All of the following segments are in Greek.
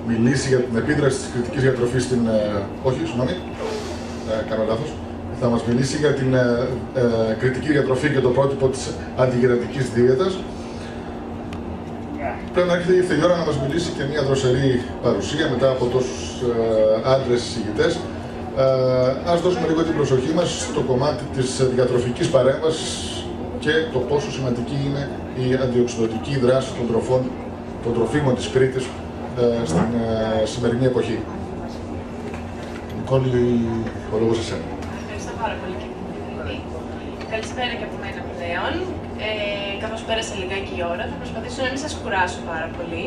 μιλήσει για την επίδραση της κριτικής διατροφής στην... όχι, συγγνώμη, κάνω λάθος. Θα μας μιλήσει για την κριτική διατροφή και το πρότυπο της αντιγυρατικής δίαιτας. Πρέπει να ήρθε η ώρα να μας μιλήσει και μια δροσερή παρουσία μετά από τόσους άντρες συζητητές. Ας δώσουμε λίγο την προσοχή μας στο κομμάτι της διατροφικής παρέμβασης και το πόσο σημαντική είναι η αντιοξυδοτική δράση των τροφίμων της Κρήτης στην σημερινή εποχή. Νικόλη, ο λόγος σε εσένα. Ευχαριστώ πάρα πολύ, κύριε Διευθυντή. Καλησπέρα και από μένα πλέον. Καθώς πέρασε λιγάκι η ώρα, θα προσπαθήσω να μην σας κουράσω πάρα πολύ.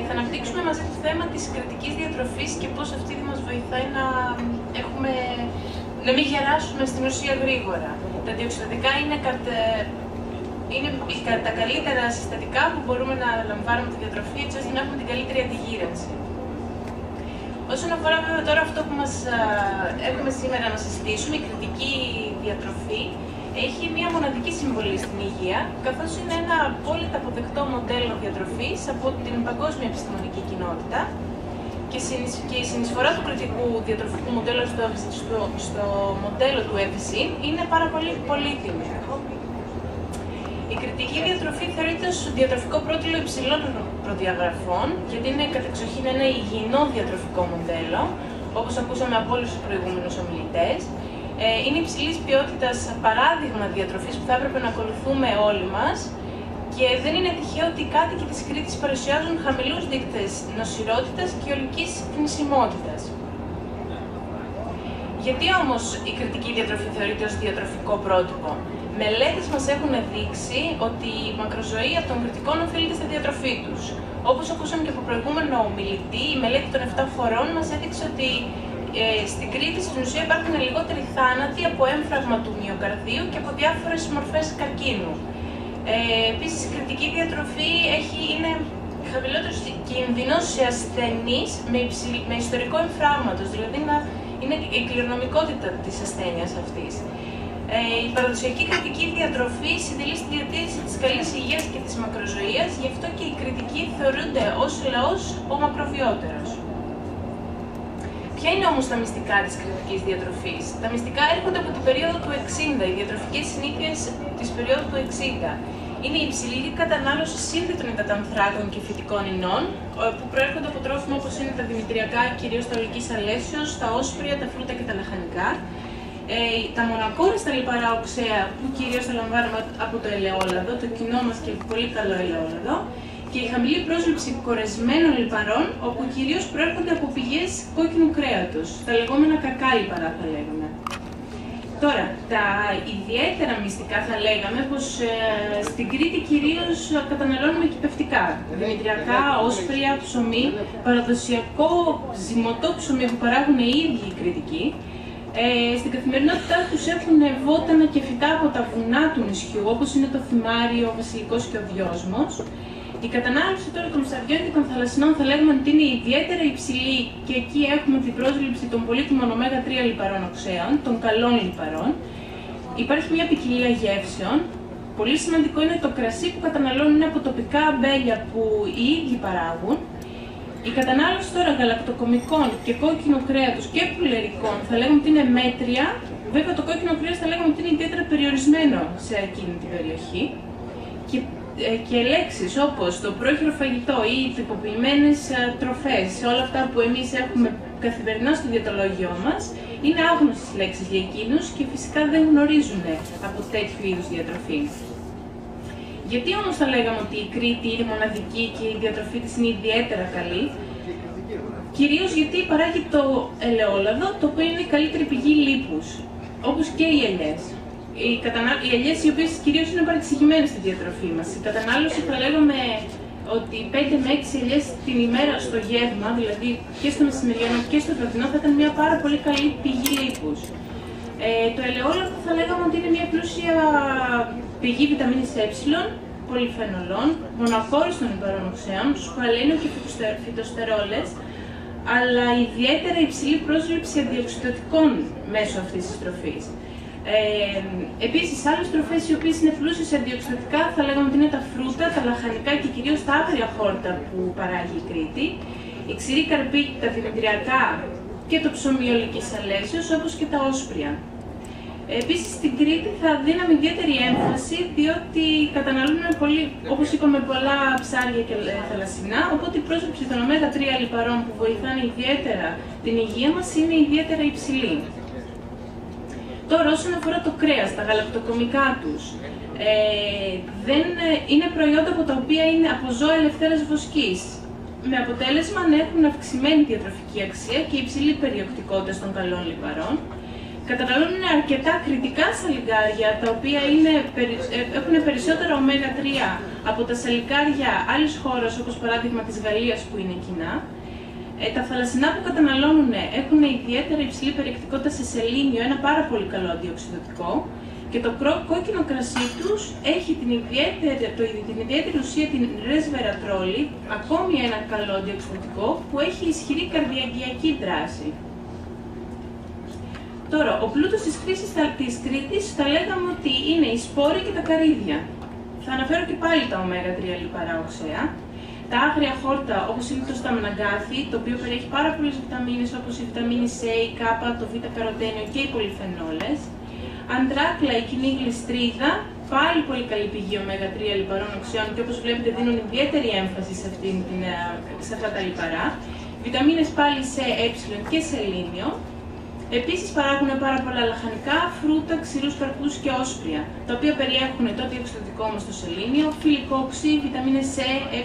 Θα αναπτύξουμε μαζί το θέμα της κριτικής διατροφής και πώς αυτή μας βοηθάει να μην γεράσουμε στην ουσία γρήγορα. Τα αντιοξυδοτικά είναι τα καλύτερα συστατικά που μπορούμε να λαμβάνουμε τη διατροφή έτσι ώστε να έχουμε την καλύτερη αντιγύρανση. Όσον αφορά βέβαια τώρα αυτό που έχουμε σήμερα να συζητήσουμε, η κριτική διατροφή έχει μια μοναδική συμβολή στην υγεία, καθώς είναι ένα απόλυτα αποδεκτό μοντέλο διατροφής από την παγκόσμια επιστημονική κοινότητα και η συνεισφορά του κριτικού διατροφικού μοντέλου στο μοντέλο του ΕΦΣΥ είναι πάρα πολύ πολύτιμη. Η κριτική διατροφή θεωρείται ως διατροφικό πρότυπο υψηλών προδιαγραφών, γιατί είναι κατεξοχήν ένα υγιεινό διατροφικό μοντέλο, όπως ακούσαμε από όλους τους προηγούμενους ομιλητές. Είναι υψηλής ποιότητας παράδειγμα διατροφής που θα έπρεπε να ακολουθούμε όλοι μας και δεν είναι τυχαίο ότι οι κάτοικοι της Κρήτης παρουσιάζουν χαμηλούς δείκτες νοσηρότητας και ολικής θνησιμότητας. Γιατί όμως η κριτική διατροφή θεωρείται ως διατροφικό πρότυπο? Μελέτες μας έχουν δείξει ότι η μακροζωία των κριτικών οφείλεται στη διατροφή τους. Όπως ακούσαμε και από προηγούμενο ομιλητή, η μελέτη των 7 φορών μας έδειξε ότι στην Κρήτη στην ουσία υπάρχουν λιγότεροι θάνατοι από έμφραγμα του μυοκαρδίου και από διάφορες μορφές καρκίνου. Επίσης, η κριτική διατροφή είναι χαμηλότερος κίνδυνος σε ασθενείς με ιστορικό εμφράγματος, δηλαδή είναι η κληρονομικότητα της ασθένειας αυτής. Η παραδοσιακή κριτική διατροφή συντελεί στη διατήρηση της καλής υγείας και της μακροζωίας, γι' αυτό και οι κριτικοί θεωρούνται ως λαός ο μακροβιότερος. Ποια είναι όμως τα μυστικά της κριτικής διατροφής? Τα μυστικά έρχονται από την περίοδο του 60, οι διατροφικές συνήθειες της περίοδου του 60. Είναι η υψηλή κατανάλωση σύνθετων υδατανθράκων και φυτικών ινών, που προέρχονται από τρόφιμα όπως είναι τα δημητριακά, κυρίως τα ολικής αλέσεως, τα όσπρια, τα φρούτα και τα λαχανικά. Τα μονακόριστα λιπαρά οξέα, που κυρίως τα λαμβάνουμε από το ελαιόλαδο, το κοινό μας και πολύ καλό ελαιόλαδο, και η χαμηλή πρόσληψη κορεσμένων λιπαρών, όπου κυρίως προέρχονται από πηγές κόκκινου κρέατος, τα λεγόμενα κακά λιπαρά θα λέγαμε. Τώρα, τα ιδιαίτερα μυστικά θα λέγαμε πως στην Κρήτη κυρίως καταναλώνουμε κυπευτικά. Δημητριακά, όσπρια, ψωμί, παραδοσιακό ζυμωτό ψωμί που παράγουν οι ίδιοι οι Κρητικοί. Στην καθημερινότητά τους έχουν βότανα και φυτά από τα βουνά του νησιού, όπως είναι το θυμάρι, ο βασιλικός και ο δυόσμος. Η κατανάλωση τώρα των ψαριών και των θαλασσινών θα λέγαμε ότι είναι ιδιαίτερα υψηλή και εκεί έχουμε την πρόσληψη των πολύτιμων ω3 λιπαρών οξέων, των καλών λιπαρών. Υπάρχει μια ποικιλία γεύσεων. Πολύ σημαντικό είναι το κρασί που καταναλώνουν από τοπικά αμπέλια που οι ίδιοι παράγουν. Η κατανάλωση τώρα γαλακτοκομικών και κόκκινου κρέατος και πουλερικών θα λέγαμε ότι είναι μέτρια. Βέβαια το κόκκινο κρέας θα λέγαμε ότι είναι ιδιαίτερα περιορισμένο σε εκείνη την περιοχή. Και λέξεις όπως το πρόχειρο φαγητό ή οι τυποποιημένες τροφές, όλα αυτά που εμείς έχουμε καθημερινά στο διαιτολόγιό μας, είναι άγνωστες λέξεις για εκείνους και φυσικά δεν γνωρίζουν από τέτοιου είδους διατροφή. Γιατί όμως θα λέγαμε ότι η Κρήτη είναι μοναδική και η διατροφή της είναι ιδιαίτερα καλή? Κυρίως γιατί παράγει το ελαιόλαδο, το οποίο είναι η καλύτερη πηγή λίπους, όπως και οι ελιές. Οι ελιές οι οποίες κυρίως είναι παρεξηγημένες στη διατροφή μας. Η κατανάλωση θα λέγαμε ότι 5 με 6 ελιές την ημέρα στο γεύμα, δηλαδή και στο μεσημεριανό και στο βραδινό, θα ήταν μια πάρα πολύ καλή πηγή λίπους. Το ελαιόλαδο θα λέγαμε ότι είναι μια πλούσια πηγή βιταμίνης Ε, πολυφενολών, μονακόριστων λιπαρών οξέων, σκουαλένιο και φυτοστερόλες, αλλά ιδιαίτερα υψηλή πρόσληψη αντιοξυδοτικών μέσω αυτής της τροφής. Επίσης, άλλες τροφές οι οποίες είναι πλούσιες σε αντιοξυδοτικά θα λέγαμε ότι είναι τα φρούτα, τα λαχανικά και κυρίως τα άγρια χόρτα που παράγει η Κρήτη, η ξηρή καρπή, τα δημητριακά και το ψωμί ολικής αλέσεως, όπως και τα όσπρια. Επίσης, στην Κρήτη θα δίναμε ιδιαίτερη έμφαση, διότι καταναλώνουμε πολύ, όπως είπαμε, πολλά ψάρια και θαλασσινά, οπότε η πρόσληψη των ω3 λιπαρών που βοηθάνε ιδιαίτερα την υγεία μας είναι ιδιαίτερα υψηλή. Τώρα, όσον αφορά το κρέας, τα γαλακτοκομικά τους, είναι προϊόντα από τα οποία είναι από ζώα ελευθέρας βοσκής, με αποτέλεσμα να έχουν αυξημένη διατροφική αξία και υψηλή περιεκτικότητα των καλών λιπαρών. Καταναλώνουν αρκετά κριτικά σαλιγκάρια, τα οποία έχουν περισσότερα ω3 από τα σαλιγκάρια άλλης χώρας, όπως παράδειγμα της Γαλλίας που είναι κοινά. Τα θαλασσινά που καταναλώνουν έχουν ιδιαίτερα υψηλή περιεκτικότητα σε σελήνιο, ένα πάρα πολύ καλό αντιοξυδοτικό, και το κόκκινο κρασί τους έχει την ιδιαίτερη ουσία, την ρεσβερατρόλη, ακόμη ένα καλό αντιοξυδοτικό που έχει ισχυρή καρδιαγγειακή δράση. Τώρα, ο πλούτος της Κρήτης θα λέγαμε ότι είναι οι σπόροι και τα καρύδια. Θα αναφέρω και πάλι τα ω3 λιπαρά οξέα. Τα άγρια χόρτα, όπως είναι το σταμναγκάθι, το οποίο περιέχει πάρα πολλές βιταμίνες όπως η βιταμίνη C, η K, το β-καροτένιο και οι πολυφενόλες. Αντράκλα, η κοινή γλιστρίδα, πάλι πολύ καλή πηγή ω3 λιπαρών οξέων και όπως βλέπετε δίνουν ιδιαίτερη έμφαση σε αυτά τα λιπαρά. Βιταμίνες πάλι C, ε και σελήνιο. Επίσης παράγουν πάρα πολλά λαχανικά, φρούτα, ξηρούς καρπούς και όσπρια, τα οποία περιέχουν το αντιοξυδοτικό μας το σελήνιο, φιλικό οξύ, βιταμίνες C, ε,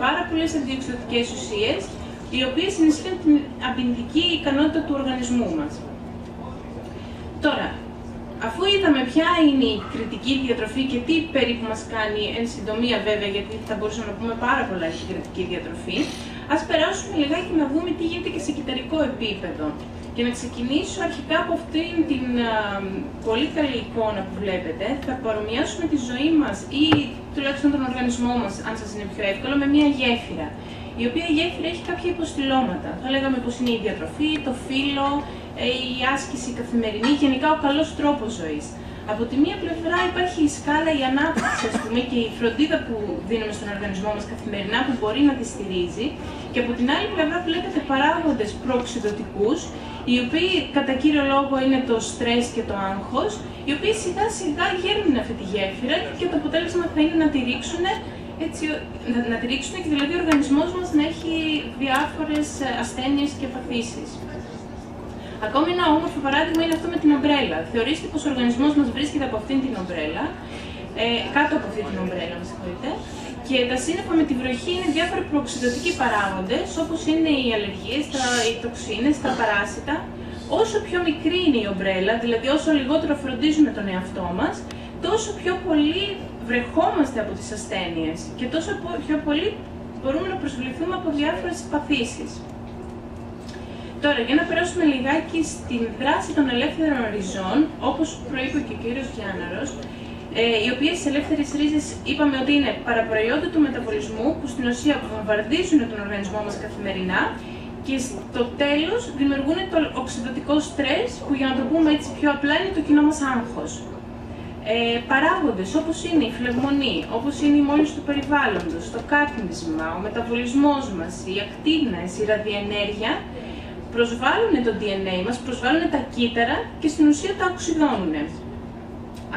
πάρα πολλές αντιοξυδοτικές ουσίες, οι οποίες ενισχύουν την αμυντική ικανότητα του οργανισμού μας. Τώρα, αφού είδαμε ποια είναι η κριτική διατροφή και τι περίπου μας κάνει, εν συντομία βέβαια, γιατί θα μπορούσαμε να πούμε πάρα πολλά για την κριτική διατροφή, ας περάσουμε λιγάκι να δούμε τι γίνεται και σε κυταρικό επίπεδο. Και να ξεκινήσω αρχικά από αυτήν την πολύ καλή εικόνα που βλέπετε, θα παρομοιάσουμε τη ζωή μας ή τουλάχιστον τον οργανισμό μας, αν σας είναι πιο εύκολο, με μια γέφυρα. Η οποία γέφυρα έχει κάποια υποστηλώματα. Θα λέγαμε πως είναι η διατροφή, το φύλλο, η άσκηση καθημερινή, γενικά ο καλός τρόπος ζωής. Από τη μία πλευρά υπάρχει η σκάλα, η ανάπτυξη, ας πούμε, και η φροντίδα που δίνουμε στον οργανισμό μας καθημερινά που μπορεί να τη στηρίζει. Και από την άλλη πλευρά βλέπετε παράγοντες προοξυδωτικούς, οι οποίοι κατά κύριο λόγο είναι το στρες και το άγχος, οι οποίοι σιγά σιγά γέρνουν αυτή τη γέφυρα και το αποτέλεσμα θα είναι να τη ρίξουν και δηλαδή ο οργανισμός μας να έχει διάφορες ασθένειες και παθήσεις. Ακόμη ένα όμορφο παράδειγμα είναι αυτό με την ομπρέλα. Θεωρήστε πως ο οργανισμός μας βρίσκεται από αυτήν την ομπρέλα, κάτω από αυτή την ομπρέλα, με συγχωρείτε, και τα σύννεφα με τη βροχή είναι διάφοροι προοξυδωτικοί παράγοντες, όπως είναι οι αλλεργίες, οι τοξίνες, τα παράσιτα. Όσο πιο μικρή είναι η ομπρέλα, δηλαδή όσο λιγότερο φροντίζουμε τον εαυτό μας, τόσο πιο πολύ βρεχόμαστε από τις ασθένειες και τόσο πιο πολύ μπορούμε να προσβληθούμε από διάφορες παθήσεις. Τώρα, για να περάσουμε λιγάκι στην δράση των ελεύθερων ριζών, όπως προείπε και ο κύριος Γιάνναρος, οι οποίες ελεύθερες ρίζες είπαμε ότι είναι παραπροϊόντα του μεταβολισμού που στην ουσία βομβαρδίζουν τον οργανισμό μας καθημερινά και στο τέλος δημιουργούν το οξυδωτικό στρες που, για να το πούμε έτσι πιο απλά, είναι το κοινό μας άγχος. Παράγοντες όπως είναι η φλεγμονή, όπως είναι η μόλυνση του περιβάλλοντος, το κάπνισμα, ο μεταβολισμός μας, οι ακτίνες, η ραδιενέργεια προσβάλλουν το DNA μας, προσβάλλουν τα κύτταρα και στην ουσία τα οξυδώνουν.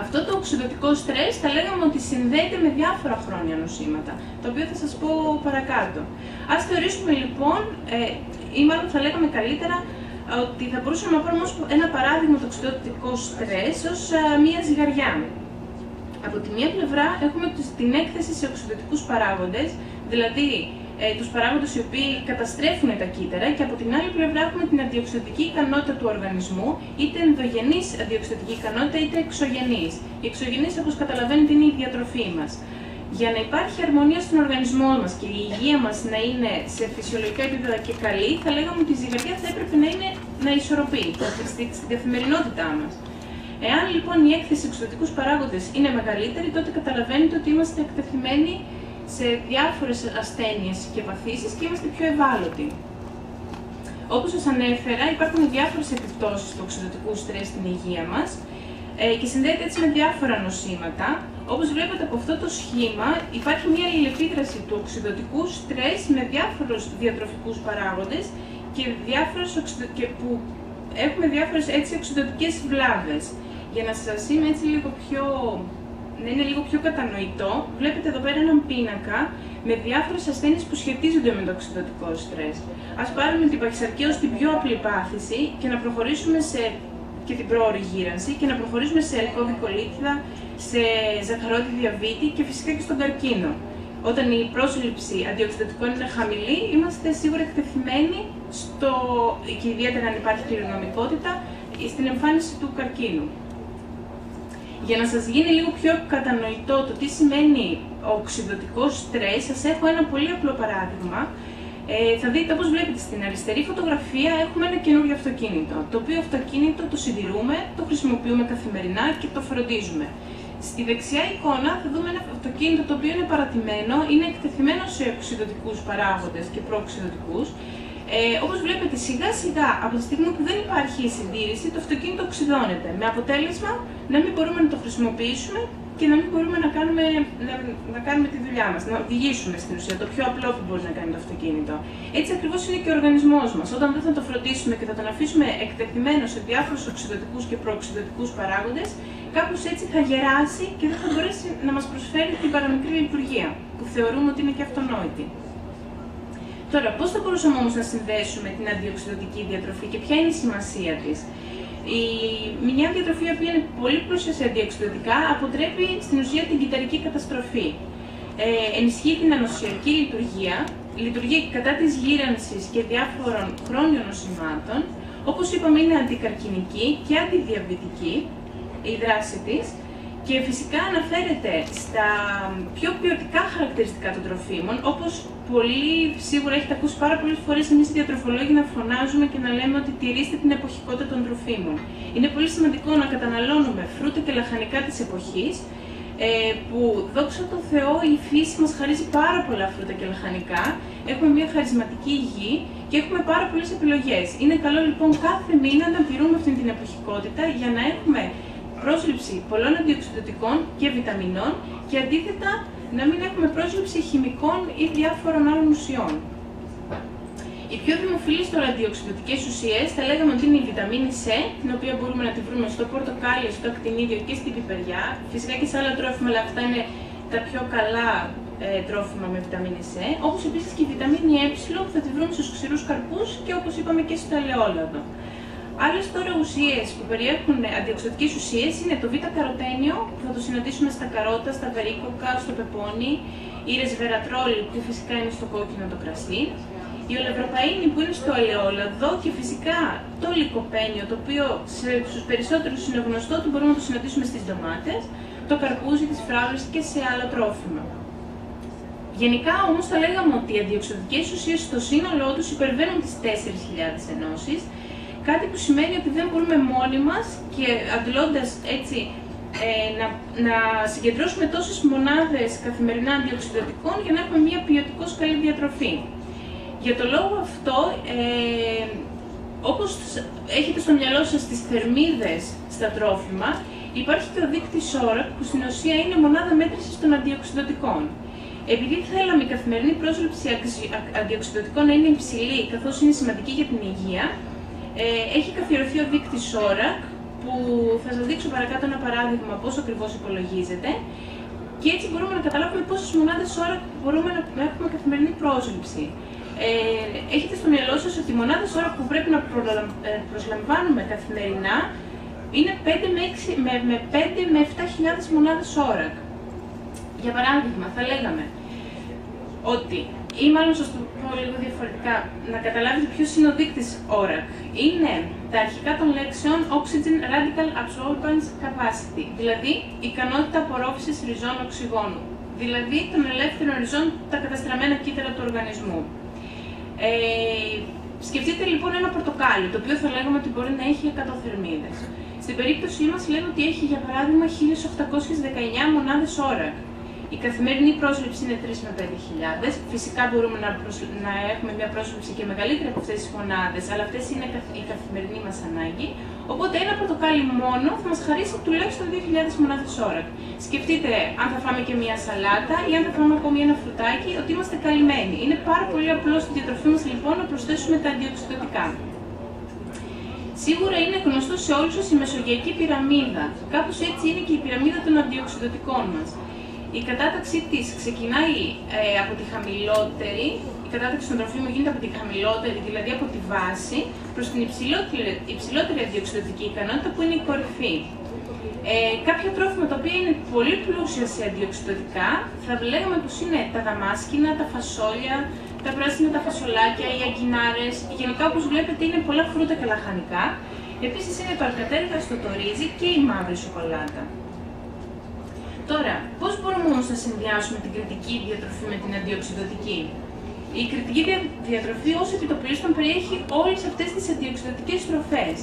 Αυτό το οξυδωτικό στρες θα λέγαμε ότι συνδέεται με διάφορα χρόνια νοσήματα, το οποίο θα σας πω παρακάτω. Ας θεωρήσουμε λοιπόν, ή μάλλον θα λέγαμε καλύτερα, ότι θα μπορούσαμε να πάρουμε ως ένα παράδειγμα το οξυδωτικό στρες ως μία ζυγαριά. Από τη μία πλευρά έχουμε την έκθεση σε οξυδωτικούς παράγοντες, δηλαδή τους παράγοντες οι οποίοι καταστρέφουν τα κύτταρα, και από την άλλη πλευρά έχουμε την αντιοξυδωτική ικανότητα του οργανισμού, είτε ενδογενής αντιοξυδωτική ικανότητα είτε εξωγενής. Η εξωγενής, όπως καταλαβαίνετε, είναι η διατροφή μας. Για να υπάρχει αρμονία στον οργανισμό μας και η υγεία μας να είναι σε φυσιολογικά επίπεδα και καλή, θα λέγαμε ότι η ζυγαριά θα έπρεπε να ισορροπεί στην καθημερινότητά μας. Εάν λοιπόν η έκθεση εξωγενικούς παράγοντες είναι μεγαλύτερη, τότε καταλαβαίνετε ότι είμαστε εκτεθειμένοι σε διάφορες ασθένειες και παθήσεις και είμαστε πιο ευάλωτοι. Όπως σας ανέφερα, υπάρχουν διάφορες επιπτώσεις του οξυδωτικού στρες στην υγεία μας. και συνδέεται έτσι με διάφορα νοσήματα. Όπως βλέπετε από αυτό το σχήμα, υπάρχει μια αλληλεπίδραση του οξυδωτικού στρες με διάφορους διατροφικούς παράγοντες και που έχουμε διάφορες έτσι οξυδωτικές βλάβες. Για να σας είμαι έτσι να είναι λίγο πιο κατανοητό, βλέπετε εδώ πέρα έναν πίνακα με διάφορες ασθένειες που σχετίζονται με το οξυδωτικό στρες. Ας πάρουμε την παχυσαρκία ως την πιο απλή πάθηση και να προχωρήσουμε και την πρόωρη γύρανση και να προχωρήσουμε σε αλκοόλη κολίτιδα, σε ζαχαρόδι διαβήτη και φυσικά και στον καρκίνο. Όταν η πρόσληψη αντιοξυδωτικών είναι χαμηλή, είμαστε σίγουρα εκτεθειμένοι και ιδιαίτερα αν υπάρχει κληρονομικότητα, στην εμφάνιση του καρκίνου. Για να σας γίνει λίγο πιο κατανοητό το τι σημαίνει ο οξυδωτικός στρες, σας έχω ένα πολύ απλό παράδειγμα. Θα δείτε, όπως βλέπετε στην αριστερή φωτογραφία, έχουμε ένα καινούριο αυτοκίνητο. Το οποίο αυτοκίνητο το συντηρούμε, το χρησιμοποιούμε καθημερινά και το φροντίζουμε. Στη δεξιά εικόνα θα δούμε ένα αυτοκίνητο το οποίο είναι παρατημένο, είναι εκτεθειμένο σε οξυδωτικούς παράγοντες και προοξυδωτικούς. Όπως βλέπετε, σιγά σιγά από τη στιγμή που δεν υπάρχει η συντήρηση, το αυτοκίνητο οξυδώνεται. Με αποτέλεσμα να μην μπορούμε να το χρησιμοποιήσουμε και να μην μπορούμε να κάνουμε τη δουλειά μας, να οδηγήσουμε στην ουσία, το πιο απλό που μπορεί να κάνει το αυτοκίνητο. Έτσι ακριβώς είναι και ο οργανισμός μας. Όταν δεν θα το φροντίσουμε και θα τον αφήσουμε εκτεθειμένο σε διάφορους οξυδωτικούς και προοξυδωτικούς παράγοντες, κάπως έτσι θα γεράσει και δεν θα μπορέσει να μας προσφέρει την παραμικρή λειτουργία, που θεωρούμε ότι είναι και αυτονόητη. Τώρα, πώς θα μπορούσαμε όμως να συνδέσουμε την αντιοξυδωτική διατροφή και ποια είναι η σημασία της? Μια διατροφή που είναι πολύ πλούσια σε αντιοξυδωτικά αποτρέπει στην ουσία την κυταρική καταστροφή. Ενισχύει την ανοσιακή λειτουργία, λειτουργεί κατά της γύρανσης και διάφορων χρόνιων νοσημάτων. Όπως είπαμε, είναι αντικαρκινική και αντιδιαβητική η δράση της. Και φυσικά αναφέρεται στα πιο ποιοτικά χαρακτηριστικά των τροφίμων, όπως πολύ σίγουρα έχετε ακούσει πάρα πολλές φορές εμείς οι διατροφολόγοι να φωνάζουμε και να λέμε ότι τηρήστε την εποχικότητα των τροφίμων. Είναι πολύ σημαντικό να καταναλώνουμε φρούτα και λαχανικά της εποχής, που δόξα τω Θεώ η φύση μας χαρίζει πάρα πολλά φρούτα και λαχανικά, έχουμε μια χαρισματική γη και έχουμε πάρα πολλές επιλογές. Είναι καλό λοιπόν κάθε μήνα να τηρούμε αυτή την εποχικότητα για να έχουμε πρόσληψη πολλών αντιοξυδωτικών και βιταμινών και αντίθετα να μην έχουμε πρόσληψη χημικών ή διάφορων άλλων ουσιών. Οι πιο δημοφιλείς τώρα αντιοξυδωτικές ουσίες θα λέγαμε ότι είναι η βιταμίνη C, την οποία μπορούμε να τη βρούμε στο πορτοκάλι, στο ακτινίδιο και στην πιπεριά. Φυσικά και σε άλλα τρόφιμα, αλλά αυτά είναι τα πιο καλά τρόφιμα με βιταμίνη C. Όπως επίσης και η βιταμίνη E που θα τη βρούμε στους ξηρούς καρπούς και όπως είπαμε και στο ελαιόλαδο. Άλλες τώρα ουσίες που περιέχουν αντιοξυδωτικές ουσίες είναι το β-καροτένιο, που θα το συναντήσουμε στα καρότα, στα βερίκοκα, στο πεπόνι, η ρεσβερατρόλη που φυσικά είναι στο κόκκινο το κρασί, η ολευροπαΐνη που είναι στο ελαιόλαδο και φυσικά το λικοπένιο, το οποίο στους περισσότερους είναι γνωστό, το μπορούμε να το συναντήσουμε στις ντομάτες, το καρπούζι, τις φράουλες και σε άλλα τρόφιμα. Γενικά όμως θα λέγαμε ότι οι αντιοξυδωτικές ουσίες στο σύνολό τους υπερβαίνουν τις 4.000 ενώσεις, κάτι που σημαίνει ότι δεν μπορούμε μόνοι μας και αντλώντας έτσι να συγκεντρώσουμε τόσες μονάδες καθημερινά αντιοξυδωτικών για να έχουμε μια ποιοτικώς καλή διατροφή. Για το λόγο αυτό, όπως έχετε στο μυαλό σας τις θερμίδες στα τρόφιμα, υπάρχει και ο δείκτης ORAC, που στην ουσία είναι μονάδα μέτρησης των αντιοξυδωτικών. Επειδή θέλαμε η καθημερινή πρόσληψη αντιοξυδωτικών να είναι υψηλή, καθώς είναι σημαντική για την υγεία, έχει καθιερωθεί ο δείκτης ORAC, που θα σας δείξω παρακάτω ένα παράδειγμα πώς ακριβώς υπολογίζεται και έτσι μπορούμε να καταλάβουμε πόσες μονάδες ORAC μπορούμε να έχουμε καθημερινή πρόσληψη. Έχετε στο μυαλό σας ότι οι μονάδες ORAC που πρέπει να προσλαμβάνουμε καθημερινά είναι 5 με 7.000 μονάδες ORAC. Για παράδειγμα, θα λέγαμε ότι, ή μάλλον σας το πω λίγο διαφορετικά, να καταλάβετε ποιος είναι ο δείκτης ORAC. Είναι τα αρχικά των λέξεων Oxygen Radical Absorbance Capacity, δηλαδή ικανότητα απορρόφησης ριζών οξυγόνου, δηλαδή των ελεύθερων ριζών τα καταστραμμένα κύτταρα του οργανισμού. Σκεφτείτε λοιπόν ένα πορτοκάλι, το οποίο θα λέγαμε ότι μπορεί να έχει 100 θερμίδες. Στην περίπτωσή μας λέμε ότι έχει για παράδειγμα 1819 μονάδες ORAC. Η καθημερινή πρόσληψη είναι 3 με 5.000. Φυσικά μπορούμε να έχουμε μια πρόσληψη και μεγαλύτερη από αυτές τις μονάδες, αλλά αυτές είναι η καθημερινή μας ανάγκη. Οπότε ένα πορτοκάλι μόνο θα μας χαρίσει τουλάχιστον 2.000 μονάδες ώρα. Σκεφτείτε αν θα φάμε και μια σαλάτα ή αν θα φάμε ακόμη ένα φρουτάκι, ότι είμαστε καλυμμένοι. Είναι πάρα πολύ απλό στη διατροφή μας λοιπόν να προσθέσουμε τα αντιοξυδωτικά. Σίγουρα είναι γνωστό σε όλους σας η μεσογειακή πυραμίδα. Κάπως έτσι είναι και η πυραμίδα των αντιοξυδωτικών μας. Η κατάταξή της ξεκινάει από τη χαμηλότερη, η κατάταξη των τροφίμων γίνεται από τη χαμηλότερη, δηλαδή από τη βάση, προς την υψηλότερη αντιοξυδωτική ικανότητα που είναι η κορυφή. Κάποια τρόφιμα τα οποία είναι πολύ πλούσια σε αντιοξυδωτικά θα λέγαμε πως είναι τα δαμάσκηνα, τα φασόλια, τα πράσινα τα φασολάκια, οι αγκινάρες. Γενικά όπως βλέπετε είναι πολλά φρούτα και λαχανικά. Επίσης είναι το αλκατέργαστο, το ρύζι και η μαύρη σοκολάτα. Τώρα, πώς μπορούμε όμως να συνδυάσουμε την κριτική διατροφή με την αντιοξυδωτική? Η κριτική διατροφή ως επιτοπλίστων περιέχει όλες αυτές τις αντιοξυδωτικές τροφές.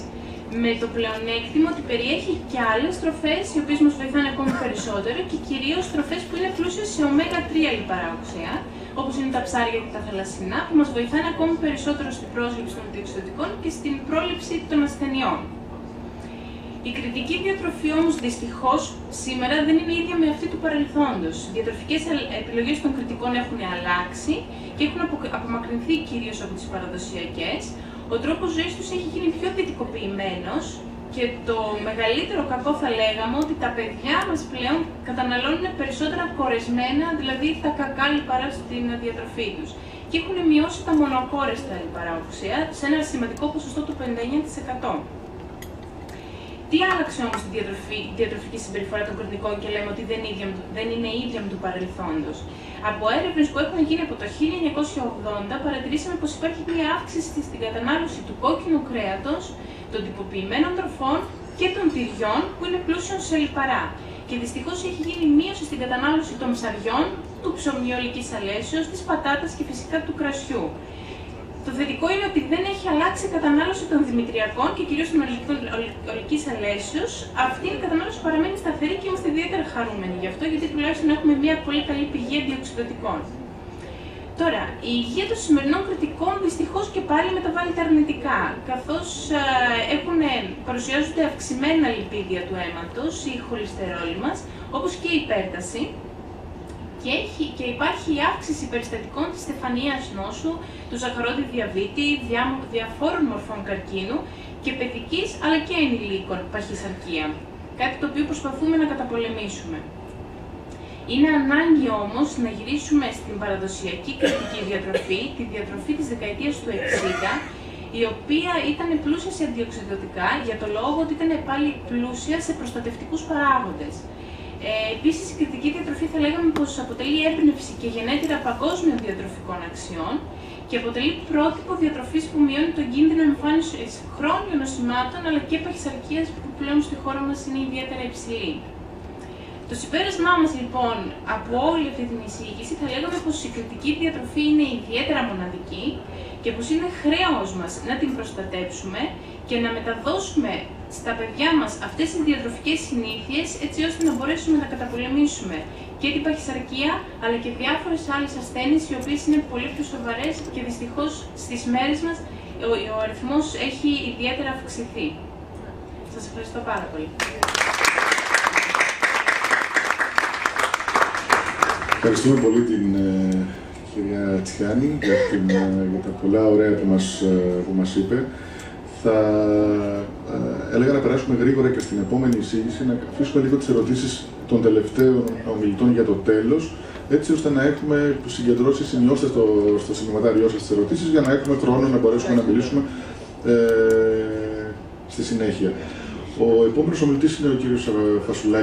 Με το πλεονέκτημα ότι περιέχει και άλλες τροφές οι οποίες μας βοηθάνε ακόμη περισσότερο και κυρίως τροφές που είναι πλούσιες σε ω3 λιπαρά οξέα, όπως είναι τα ψάρια και τα θαλασσινά, που μας βοηθάνε ακόμη περισσότερο στην πρόσληψη των αντιοξυδωτικών και στην πρόληψη των ασθενειών. Η κριτική διατροφή όμως δυστυχώς σήμερα δεν είναι ίδια με αυτή του παρελθόντος. Οι διατροφικές επιλογές των κριτικών έχουν αλλάξει και έχουν απομακρυνθεί κυρίως από τις παραδοσιακές. Ο τρόπος ζωής τους έχει γίνει πιο δυτικοποιημένος και το μεγαλύτερο κακό θα λέγαμε ότι τα παιδιά μας πλέον καταναλώνουν περισσότερα κορεσμένα, δηλαδή τα κακά λιπαρά στην διατροφή τους. Και έχουν μειώσει τα μονοκόρεστα λιπαρά οξέα σε ένα σημαντικό ποσοστό του 59%. Τι άλλαξε όμως τη διατροφική συμπεριφορά των κριτικών και λέμε ότι δεν είναι ίδια με του παρελθόντος? Από έρευνες που έχουν γίνει από το 1980 παρατηρήσαμε πως υπάρχει μια αύξηση στην κατανάλωση του κόκκινου κρέατος, των τυποποιημένων τροφών και των τυριών που είναι πλούσιων σε λιπαρά. Και δυστυχώς έχει γίνει μείωση στην κατανάλωση των ψαριών, του ψωμιού ολικής αλέσεως, της πατάτας και φυσικά του κρασιού. Το θετικό είναι ότι δεν έχει αλλάξει η κατανάλωση των δημητριακών και κυρίως των ολικής αλέσεως. Αυτή η κατανάλωση παραμένει σταθερή και είμαστε ιδιαίτερα χαρούμενοι γι' αυτό, γιατί τουλάχιστον έχουμε μια πολύ καλή πηγή αντιοξυδωτικών. Τώρα, η υγεία των σημερινών κριτικών δυστυχώς και πάλι μεταβάλλεται αρνητικά, καθώς παρουσιάζονται αυξημένα λιπίδια του αίματος, η χολυστερόλη μας, όπως και η υπέρταση. Και υπάρχει η αύξηση περιστατικών της στεφανίας νόσου, του ζαχαρώδη διαβήτη, διαφόρων μορφών καρκίνου και παιδικής αλλά και ενηλίκων παχυσαρκία. Κάτι το οποίο προσπαθούμε να καταπολεμήσουμε. Είναι ανάγκη όμως να γυρίσουμε στην παραδοσιακή κριτική διατροφή, τη διατροφή της δεκαετίας του 60, η οποία ήταν πλούσια σε αντιοξυδωτικά για το λόγο ότι ήταν πάλι πλούσια σε προστατευτικούς παράγοντες. Επίσης, η κριτική διατροφή θα λέγαμε πως αποτελεί έμπνευση και γενέτειρα παγκόσμιων διατροφικών αξιών και αποτελεί πρότυπο διατροφής που μειώνει τον κίνδυνο εμφάνισης χρόνιων νοσημάτων αλλά και παχυσαρκίας που πλέον στη χώρα μας είναι ιδιαίτερα υψηλή. Το συμπέρασμά μας λοιπόν από όλη αυτή την εισήγηση θα λέγαμε πως η κριτική διατροφή είναι ιδιαίτερα μοναδική και πως είναι χρέος μας να την προστατέψουμε και να μεταδώσουμε στα παιδιά μας αυτές τις διατροφικές συνήθειες έτσι ώστε να μπορέσουμε να καταπολεμήσουμε και την παχυσαρκία αλλά και διάφορες άλλες ασθένειες οι οποίες είναι πολύ πιο σοβαρές και δυστυχώς στις μέρες μας ο αριθμός έχει ιδιαίτερα αυξηθεί. Σας ευχαριστώ πάρα πολύ. Ευχαριστούμε πολύ την κυρία Τσιάνη για τα πολλά ωραία που μας είπε. Θα έλεγα να περάσουμε γρήγορα και στην επόμενη εισήγηση, να αφήσουμε λίγο τις ερωτήσεις των τελευταίων ομιλητών για το τέλος, έτσι ώστε να έχουμε συγκεντρώσει, σημειώστε στο σημειωματάριό σας τις ερωτήσεις, για να έχουμε χρόνο να μπορέσουμε να μιλήσουμε στη συνέχεια. Ο επόμενος ομιλητής είναι ο κύριος Φασουλάκης.